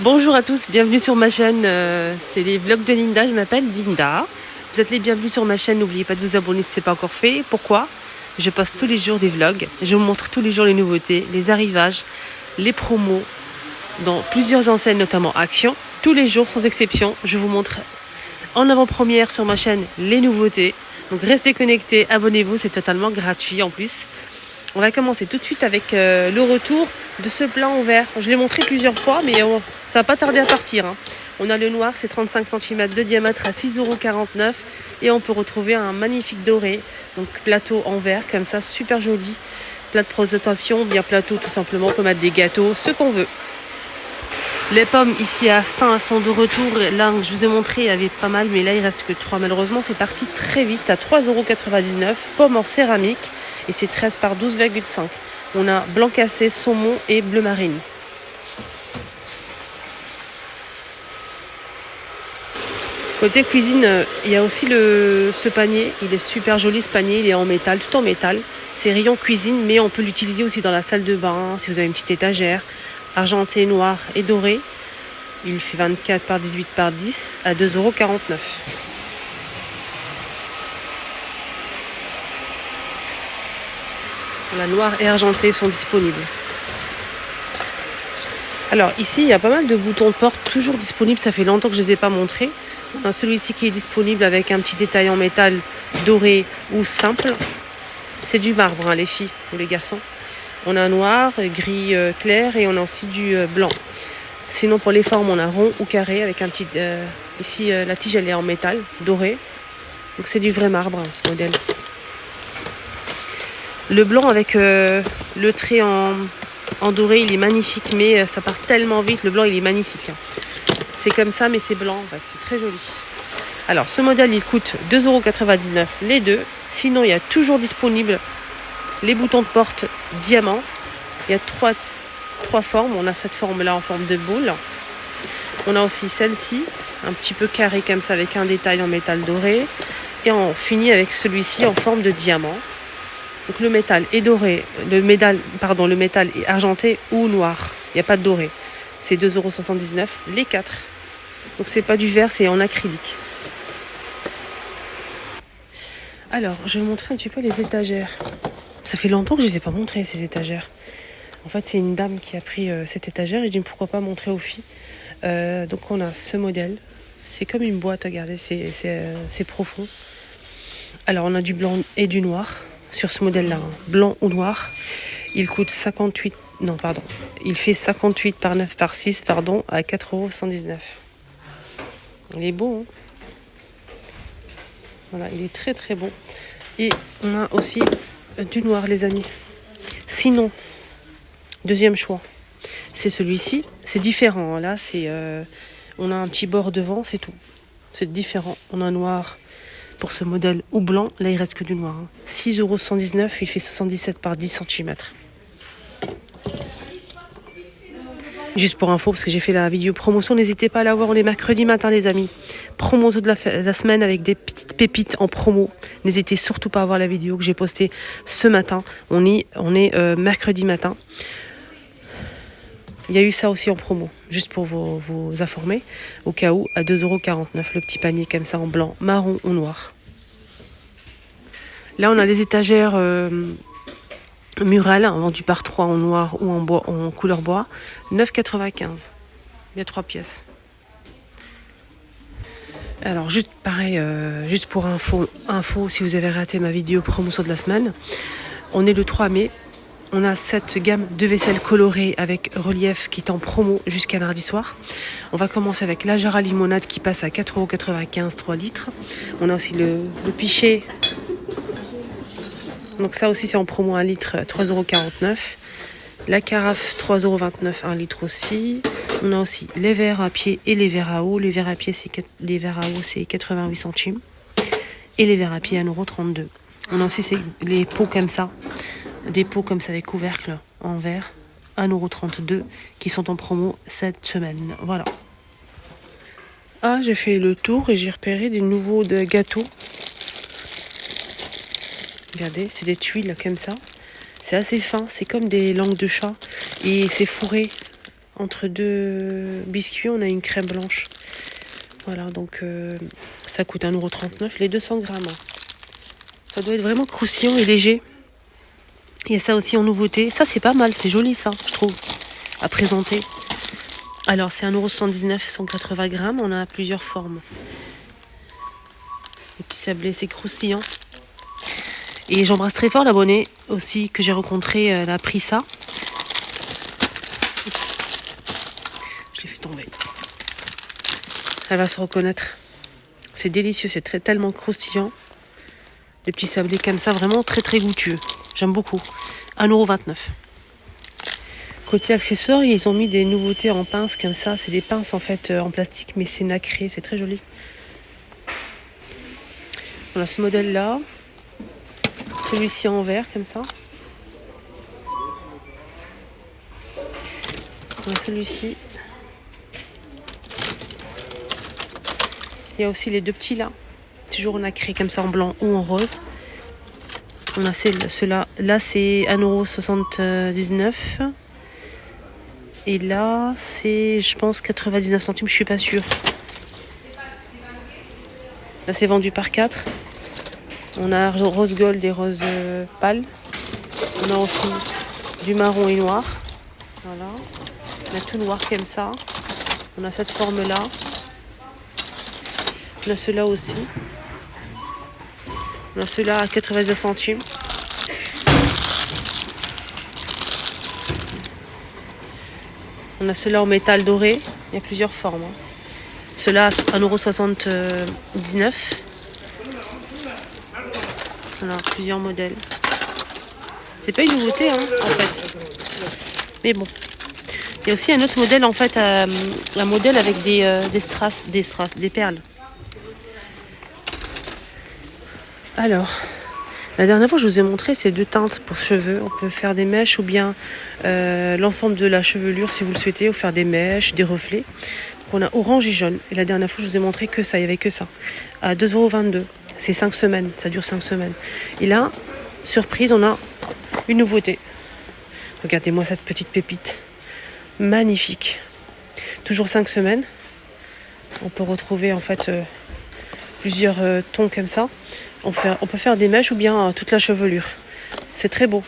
Bonjour à tous, bienvenue sur ma chaîne, c'est les vlogs de Linda, je m'appelle Dinda. Vous êtes les bienvenus sur ma chaîne, n'oubliez pas de vous abonner si ce n'est pas encore fait. Pourquoi? Je poste tous les jours des vlogs, je vous montre tous les jours les nouveautés, les arrivages, les promos, dans plusieurs enseignes, notamment Action. Tous les jours, sans exception, je vous montre en avant-première sur ma chaîne les nouveautés. Donc restez connectés, abonnez-vous, c'est totalement gratuit en plus. On va commencer tout de suite avec le retour de ce blanc en vert. Je l'ai montré plusieurs fois, mais ça va pas tarder à partir. On a le noir, c'est 35 cm de diamètre à 6,49 € et on peut retrouver un magnifique doré, donc plateau en verre comme ça, super joli. Plat de présentation, bien plateau tout simplement, on peut mettre des gâteaux, ce qu'on veut. Les pommes ici à Astin sont de retour. Là, je vous ai montré, il y avait pas mal, mais là il reste que 3. Malheureusement, c'est parti très vite à 3,99 €. Pommes en céramique et c'est 13 par 12,5. On a blanc cassé, saumon et bleu marine. Côté cuisine, il y a aussi ce panier. Il est super joli ce panier, il est en métal, tout en métal. C'est rayon cuisine, mais on peut l'utiliser aussi dans la salle de bain, si vous avez une petite étagère. Argenté, noir et doré. Il fait 24 par 18 par 10 à 2,49 €. La noire et argenté sont disponibles. Alors ici, il y a pas mal de boutons de porte toujours disponibles. Ça fait longtemps que je ne les ai pas montrés. On a celui-ci qui est disponible avec un petit détail en métal doré ou simple. C'est du marbre, les filles ou les garçons. On a un noir, gris clair et on a aussi du blanc. Sinon pour les formes, on a rond ou carré avec un petit... ici, la tige elle est en métal doré. Donc c'est du vrai marbre ce modèle. Le blanc avec le trait en doré, il est magnifique, mais ça part tellement vite. Le blanc, il est magnifique. C'est comme ça, mais c'est blanc, en fait. C'est très joli. Alors, ce modèle, il coûte 2,99 € les deux. Sinon, il y a toujours disponible les boutons de porte diamant. Il y a trois formes. On a cette forme-là en forme de boule. On a aussi celle-ci, un petit peu carré comme ça, avec un détail en métal doré. Et on finit avec celui-ci en forme de diamant. Donc le métal est doré, le métal est argenté ou noir. Il n'y a pas de doré. C'est 2,79 € les 4. Donc c'est pas du verre, c'est en acrylique. Alors, je vais vous montrer un petit peu les étagères. Ça fait longtemps que je ne les ai pas montrées, ces étagères. En fait, c'est une dame qui a pris cette étagère et je dis pourquoi pas montrer aux filles. Donc on a ce modèle. C'est comme une boîte, regardez, c'est profond. Alors on a du blanc et du noir. Sur ce modèle-là, blanc ou noir, il coûte 58, non pardon, il fait 58 par 9 par 6, pardon, à 4,119 €. Il est beau, hein. Voilà, il est très très beau. Et on a aussi du noir, les amis. Sinon, deuxième choix, c'est celui-ci. C'est différent, hein. Là, on a un petit bord devant, c'est tout. C'est différent. On a un noir pour ce modèle ou blanc, là il reste que du noir. 6,119 €, il fait 77 par 10 cm. Juste pour info, parce que j'ai fait la vidéo promotion, n'hésitez pas à la voir, on est mercredi matin les amis. Promotion de la semaine avec des petites pépites en promo. N'hésitez surtout pas à voir la vidéo que j'ai postée ce matin. On est mercredi matin. Il y a eu ça aussi en promo, juste pour vous informer, au cas où, à 2,49 €, le petit panier comme ça en blanc, marron ou noir. Là, on a les étagères murales, vendues par 3 en noir ou en bois, en couleur bois, 9,95 €. Il y a 3 pièces. Alors, juste pareil, juste pour info, si vous avez raté ma vidéo promotion de la semaine, on est le 3 mai. On a cette gamme de vaisselle colorée avec relief qui est en promo jusqu'à mardi soir. On va commencer avec la jarre à limonade qui passe à 4,95 € 3 litres. On a aussi le pichet. Donc ça aussi c'est en promo 1 litre, 3,49 €. La carafe 3,29 € 1 litre aussi. On a aussi les verres à pied et les verres à eau. Les verres à eau c'est 88 centimes. Et les verres à pied 1,32 €. On a aussi les pots comme ça. Des pots comme ça avec couvercle en verre, 1,32 € qui sont en promo cette semaine. Voilà. Ah, j'ai fait le tour et j'ai repéré des nouveaux gâteaux. Regardez, c'est des tuiles comme ça. C'est assez fin, c'est comme des langues de chat. Et c'est fourré Entre deux biscuits, on a une crème blanche. Voilà, donc ça coûte 1,39 € les 200 grammes. Ça doit être vraiment croustillant et léger. Il y a ça aussi en nouveauté. Ça, c'est pas mal, c'est joli ça, je trouve, à présenter. Alors, c'est 1,79 €, 180 grammes. On a plusieurs formes. Les petits sablés, c'est croustillant. Et j'embrasse très fort l'abonnée aussi que j'ai rencontré. Elle a pris ça. Oups. Je l'ai fait tomber. Elle va se reconnaître. C'est délicieux, c'est tellement croustillant. Des petits sablés comme ça, vraiment très très goûtueux. J'aime beaucoup. 1,29 €. Côté accessoires, ils ont mis des nouveautés en pinces comme ça. C'est des pinces en fait en plastique, mais c'est nacré, c'est très joli. On a ce modèle-là. Celui-ci en verre, comme ça. On a celui-ci. Il y a aussi les deux petits là. Toujours nacré, comme ça, en blanc ou en rose. On a ceux-là. Là, c'est 1,79 €. Et là, c'est, je pense, 99 centimes, je suis pas sûre. Là, c'est vendu par 4. On a rose gold et rose pâle. On a aussi du marron et noir. Voilà. On a tout noir comme ça. On a cette forme-là. On a ceux-là aussi. On a ceux-là à 99 centimes. On a ceux-là en métal doré. Il y a plusieurs formes. Ceux-là à 1,79 €. On a plusieurs modèles. C'est pas une nouveauté, hein, en fait. Mais bon. Il y a aussi un autre modèle, en fait, un modèle avec des strass, des perles. Alors, la dernière fois, je vous ai montré ces deux teintes pour cheveux. On peut faire des mèches ou bien l'ensemble de la chevelure, si vous le souhaitez, ou faire des mèches, des reflets. Donc, on a orange et jaune. Et la dernière fois, je vous ai montré que ça, il n'y avait que ça. À 2,22 €. C'est 5 semaines, ça dure 5 semaines. Et là, surprise, on a une nouveauté. Regardez-moi cette petite pépite. Magnifique. Toujours 5 semaines. On peut retrouver en fait plusieurs tons comme ça. On peut faire des mèches ou bien toute la chevelure. C'est très beau.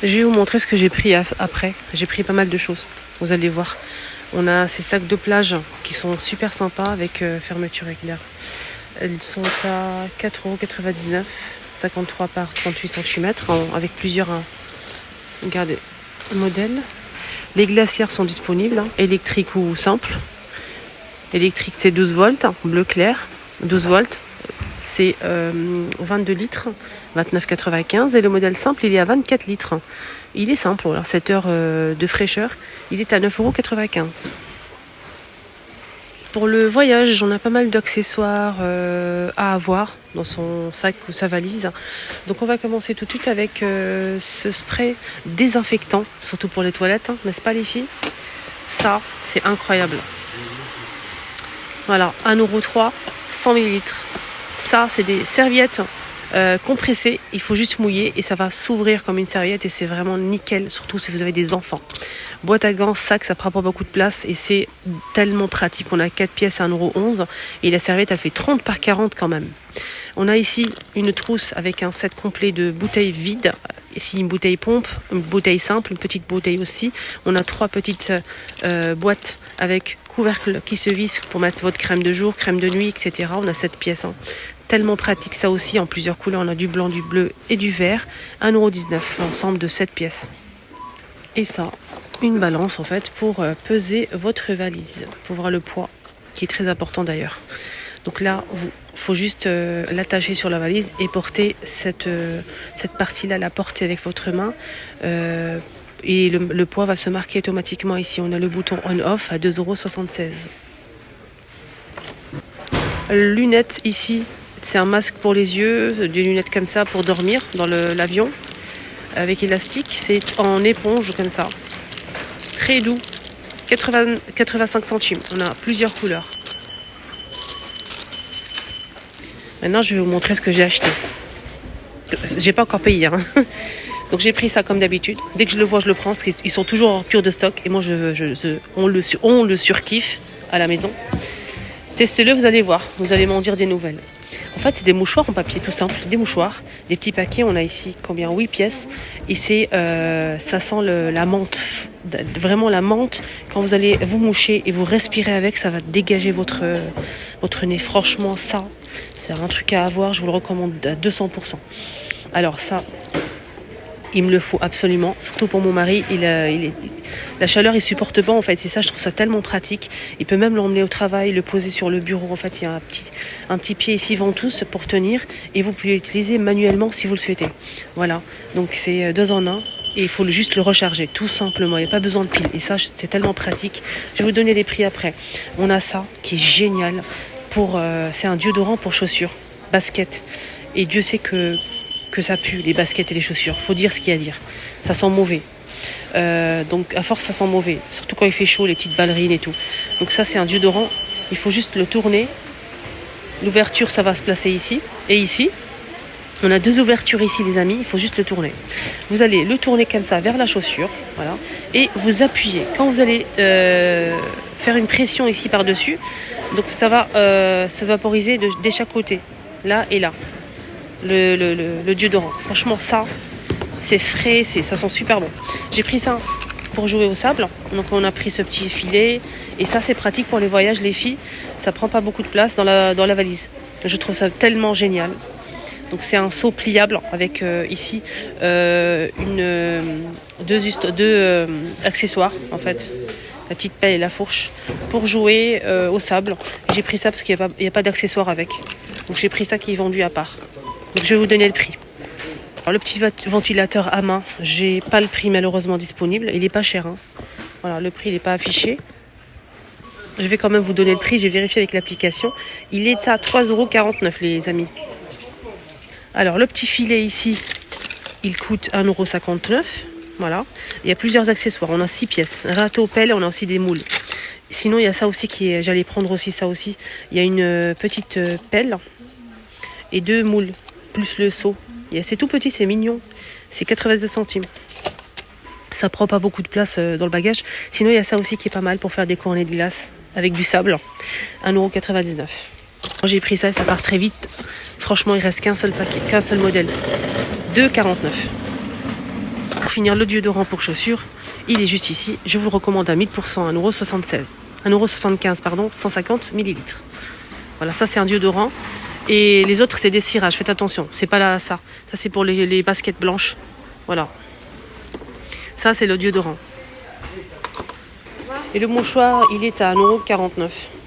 Je vais vous montrer ce que j'ai pris après. J'ai pris pas mal de choses. Vous allez voir. On a ces sacs de plage qui sont super sympas avec fermeture éclair. Elles sont à 4,99 €, 53 par 38 cm, avec plusieurs regardez, modèles. Les glacières sont disponibles, électriques ou simples. Électrique, c'est 12 volts, bleu clair. 12 volts, c'est 22 litres, 29,95. Et le modèle simple, il est à 24 litres. Il est simple, alors 7 heures de fraîcheur. Il est à 9,95 €. Pour le voyage, on a pas mal d'accessoires à avoir dans son sac ou sa valise. Donc on va commencer tout de suite avec ce spray désinfectant, surtout pour les toilettes, hein, n'est-ce pas les filles? Ça, c'est incroyable. Voilà, 1,03 €, 100 ml. Ça, c'est des serviettes compressées. Il faut juste mouiller et ça va s'ouvrir comme une serviette et c'est vraiment nickel, surtout si vous avez des enfants. Boîte à gants, sac, ça prend pas beaucoup de place et c'est tellement pratique. On a 4 pièces à 1,11 € et la serviette, elle fait 30 par 40 quand même. On a ici une trousse avec un set complet de bouteilles vides. Ici, une bouteille pompe, une bouteille simple, une petite bouteille aussi. On a 3 petites boîtes avec couvercle qui se visse pour mettre votre crème de jour, crème de nuit, etc. On a 7 pièces. Hein. Tellement pratique, ça aussi, en plusieurs couleurs. On a du blanc, du bleu et du vert. 1,19 €, l'ensemble de 7 pièces. Et ça, une balance en fait pour peser votre valise, pour voir le poids, qui est très important d'ailleurs. Donc là, il faut juste l'attacher sur la valise et porter cette partie-là, la porter avec votre main. Et le poids va se marquer automatiquement ici. On a le bouton on-off à 2,76 €. Lunettes ici, c'est un masque pour les yeux, des lunettes comme ça pour dormir dans l'avion. Avec élastique, c'est en éponge comme ça. Très doux, 85 centimes. On a plusieurs couleurs. Maintenant, je vais vous montrer ce que j'ai acheté. J'ai pas encore payé. Hein. Donc j'ai pris ça comme d'habitude. Dès que je le vois, je le prends, parce qu'ils sont toujours en rupture de stock. Et moi, on le surkiffe à la maison. Testez-le, vous allez voir. Vous allez m'en dire des nouvelles. En fait, c'est des mouchoirs en papier tout simple. Des mouchoirs, des petits paquets. On a ici combien? 8 pièces. Et ça sent la menthe. Vraiment la menthe. Quand vous allez vous moucher et vous respirez avec, ça va dégager votre nez. Franchement, ça, c'est un truc à avoir. Je vous le recommande à 200%. Alors ça, il me le faut absolument. Surtout pour mon mari. La chaleur, il supporte pas en fait. C'est ça, je trouve ça tellement pratique. Il peut même l'emmener au travail, le poser sur le bureau. En fait, il y a un petit pied ici ventouse pour tenir. Et vous pouvez l'utiliser manuellement si vous le souhaitez. Voilà. Donc c'est 2 en 1. Et il faut juste le recharger, tout simplement. Il n'y a pas besoin de pile. Et ça, c'est tellement pratique. Je vais vous donner les prix après. On a ça qui est génial. C'est un déodorant pour chaussures, baskets. Et Dieu sait que ça pue, les baskets et les chaussures. Faut dire ce qu'il y a à dire. Ça sent mauvais. Donc à force ça sent mauvais, surtout quand il fait chaud, les petites ballerines et tout. Donc ça c'est un déodorant, il faut juste le tourner. L'ouverture ça va se placer ici et ici. On a 2 ouvertures ici les amis, il faut juste le tourner. Vous allez le tourner comme ça vers la chaussure, voilà, et vous appuyez. Quand vous allez faire une pression ici par-dessus, donc ça va se vaporiser de chaque côté, là et là. Le déodorant, franchement ça c'est frais, ça sent super bon. J'ai pris ça pour jouer au sable. Donc on a pris ce petit filet. Et ça c'est pratique pour les voyages, les filles. Ça prend pas beaucoup de place dans la valise. Je trouve ça tellement génial. Donc c'est un seau pliable avec ici deux accessoires en fait. La petite pelle et la fourche pour jouer au sable. J'ai pris ça parce qu'il n'y a pas d'accessoires avec. Donc j'ai pris ça qui est vendu à part. Donc je vais vous donner le prix. Alors, le petit ventilateur à main, j'ai pas le prix malheureusement disponible. Il est pas cher. Hein. Voilà, le prix il n'est pas affiché. Je vais quand même vous donner le prix. J'ai vérifié avec l'application. Il est à 3,49 € les amis. Alors le petit filet ici, il coûte 1,59 €. Voilà. Il y a plusieurs accessoires. On a 6 pièces. Râteau, pelle, on a aussi des moules. Sinon il y a ça aussi j'allais prendre aussi ça aussi. Il y a une petite pelle et 2 moules plus le seau. C'est tout petit, c'est mignon. C'est 92 centimes. Ça prend pas beaucoup de place dans le bagage. Sinon, il y a ça aussi qui est pas mal pour faire des cornets de glace avec du sable. 1,99 €. J'ai pris ça et ça part très vite. Franchement, il reste qu'un seul paquet, qu'un seul modèle. 2,49 €. Pour finir, le déodorant pour chaussures, il est juste ici. Je vous le recommande à 1000%, 1,76 €. 1,75 €, pardon, 150 ml. Voilà, ça c'est un déodorant. Et les autres, c'est des cirages. Faites attention. C'est pas là, ça. Ça, c'est pour les baskets blanches. Voilà. Ça, c'est le déodorant. Et le mouchoir, il est à 1,49 €.